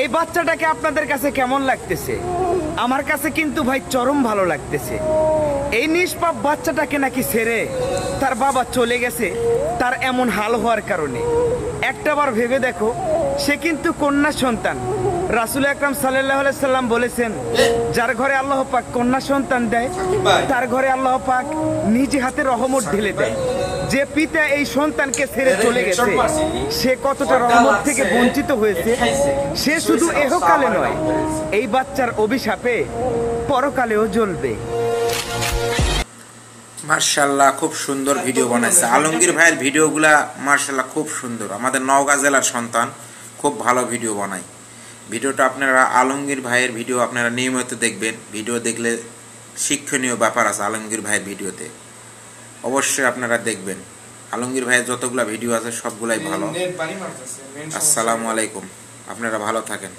এই বাচ্চাটাকে আপনাদের কাছে কেমন লাগতেছে? আমার কাছে কিন্তু ভাই চরম ভালো লাগতেছে। এই নিষ্পাপ বাচ্চাটাকে নাকি ছেড়ে তার বাবা চলে গেছে তার এমন হাল হওয়ার কারণে। একটাবার ভেবে দেখো, সে কিন্তু কন্যা সন্তান। রাসূল আকরাম সাল্লাল্লাহু আলাইহি সাল্লাম বলেছেন, যার ঘরে আল্লাহ পাক কন্যা সন্তান দেয় তার ঘরে আল্লাহ পাক নিজে হাতে রহমত ঢেলে দেয়। যে পিতা এই সন্তানকে ছেড়ে চলে গেছে সে কতটা রহমত থেকে বঞ্চিত হয়েছে, সে শুধু এহকালে নয়, এই বাচ্চার অভিশাপে পরকালেও জ্বলবে। মার্শাল্লাহ, খুব সুন্দর ভিডিও বানাইছে আলমগীর ভাইয়ের ভিডিওগুলা। মার্শাল্লাহ, খুব সুন্দর। আমাদের নওগাঁ জেলার সন্তান, খুব ভালো ভিডিও বানায়। ভিডিওটা আপনারা আলমগীর ভাইয়ের ভিডিও আপনারা নিয়মিত দেখবেন। ভিডিও দেখলে শিক্ষণীয় ব্যাপার আছে আলমগীর ভাইয়ের ভিডিওতে, অবশ্যই আপনারা দেখবেন। আলমগীর ভাইয়ের যতগুলা ভিডিও আছে সবগুলাই ভালো। আসসালামু আলাইকুম, আপনারা ভালো থাকেন।